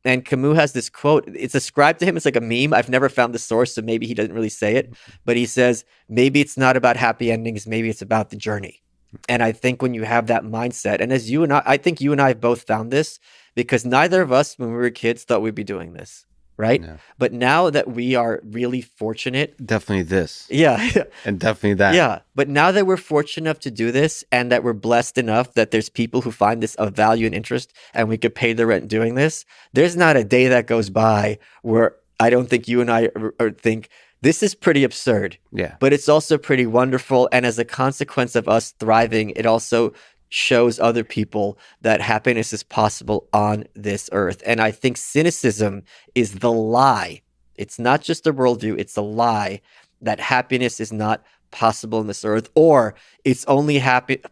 And Camus has this quote. It's ascribed to him as like a meme. I've never found the source, so maybe he doesn't really say it. But he says, maybe it's not about happy endings. Maybe it's about the journey. And I think when you have that mindset, and as you and I think you and I have both found this because neither of us, when we were kids, thought we'd be doing this, right? Yeah. But now that we are really fortunate, Definitely this. yeah, And definitely that. yeah. But now that we're fortunate enough to do this and that we're blessed enough that there's people who find this of value and interest and we could pay the rent doing this, there's not a day that goes by where I don't think you and I think this is pretty absurd. Yeah. But it's also pretty wonderful. And as a consequence of us thriving, it also shows other people that happiness is possible on this earth. And I think cynicism is the lie. It's not just a worldview, it's a lie that happiness is not possible in this earth, or it's only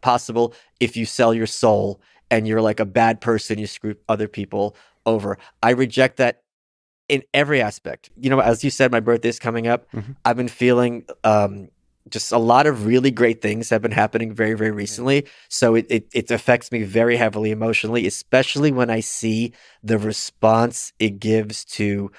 possible if you sell your soul and you're like a bad person, you screw other people over. I reject that in every aspect. You know, as you said, my birthday is coming up. Mhm. I've been feeling just a lot of really great things have been happening very, very recently. So it affects me very heavily emotionally, especially when I see the response it gives to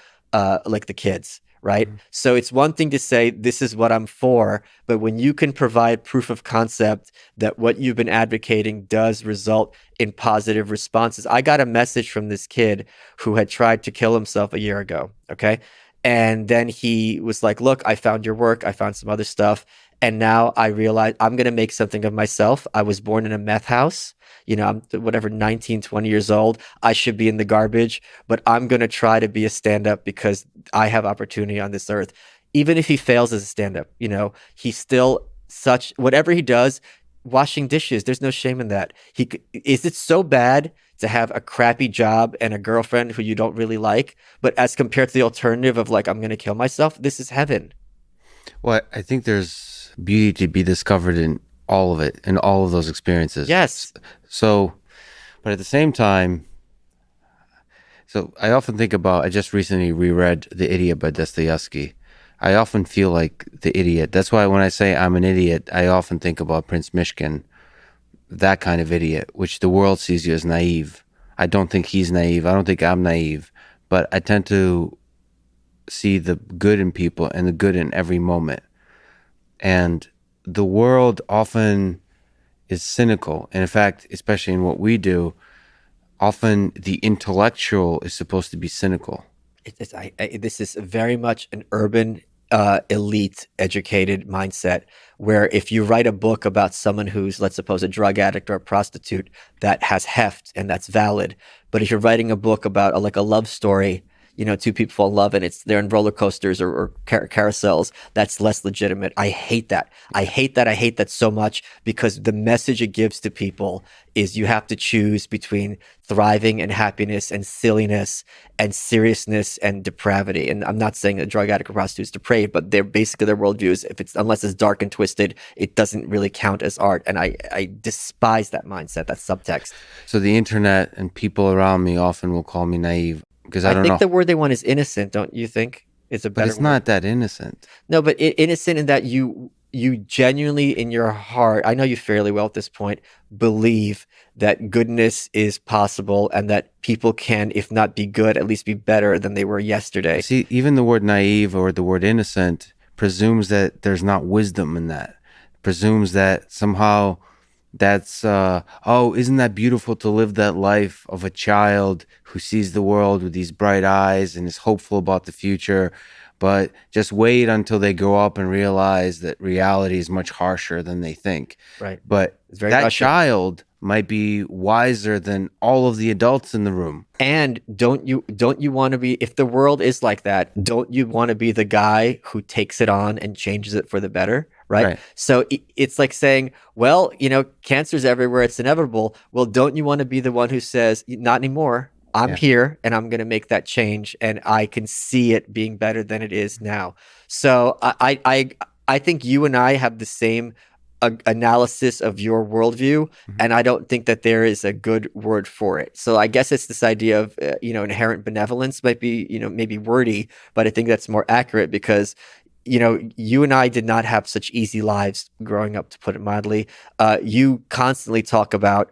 like the kids. Right. Mhm. So it's one thing to say, this is what I'm for. But when you can provide proof of concept that what you've been advocating does result in positive responses. I got a message from this kid who had tried to kill himself a year ago. Okay. And then he was like, look, I found your work. I found some other stuff. And now I realize I'm going to make something of myself. I was born in a meth house. You know, I'm whatever, 19, 20 years old. I should be in the garbage, but I'm going to try to be a stand up because I have opportunity on this earth. Even if he fails as a stand up, you know, he's still such, whatever he does, washing dishes, there's no shame in that. Is it so bad to have a crappy job and a girlfriend who you don't really like? But as compared to the alternative of like, I'm going to kill myself, this is heaven. Well, I think there's beauty to be discovered in all of it, in all of those experiences. Yes. So, but at the same time, so I often think about, I just recently reread The Idiot by Dostoevsky. I often feel like the idiot. That's why when I say I'm an idiot, I often think about Prince Mishkin, that kind of idiot, which the world sees you as naive. I don't think he's naive. I don't think I'm naive, but I tend to see the good in people and the good in every moment. And the world often is cynical. And in fact, especially in what we do, often the intellectual is supposed to be cynical. This is very much an urban, elite, educated mindset where if you write a book about someone who's, let's suppose, a drug addict or a prostitute, that has heft and that's valid. But if you're writing a book about like a love story, you know, two people fall in love and they're in roller coasters or carousels, that's less legitimate. I hate that. I hate that. I hate that so much because the message it gives to people is you have to choose between thriving and happiness and silliness and seriousness and depravity. And I'm not saying a drug addict or prostitute is depraved, but they're basically their worldview is if it's unless it's dark and twisted, it doesn't really count as art. And I despise that mindset, that subtext. So the internet and people around me often will call me naive because I I don't think know. the word they want is innocent, don't you think? Is a But better it's word. not that innocent. No, but innocent in that you genuinely in your heart, I know you fairly well at this point, believe that goodness is possible and that people can, if not be good, at least be better than they were yesterday. See, even the word naive or the word innocent presumes that there's not wisdom in that. Presumes that somehow that's oh, isn't that beautiful to live that life of a child who sees the world with these bright eyes and is hopeful about the future, but just wait until they grow up and realize that reality is much harsher than they think. Right. But It's very that Russian. child might be wiser than all of the adults in the room. And don't you want to be, if the world is like that, don't you want to be the guy who takes it on and changes it for the better? Right. Right. So it's like saying, well, you know, cancer's everywhere. It's inevitable. Well, don't you want to be the one who says, not anymore. I'm Yeah. here and I'm going to make that change and I can see it being better than it is now. So I think you and I have the same analysis of your worldview, Mhm. and I don't think that there is a good word for it. So I guess it's this idea of you know, inherent benevolence might be, you know, maybe wordy, but I think that's more accurate because you know, you and I did not have such easy lives growing up, to put it mildly. You constantly talk about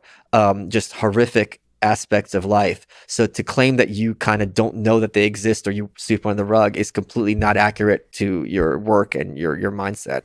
just horrific aspects of life. So to claim that you kind of don't know that they exist or you sweep under the rug is completely not accurate to your work and your mindset.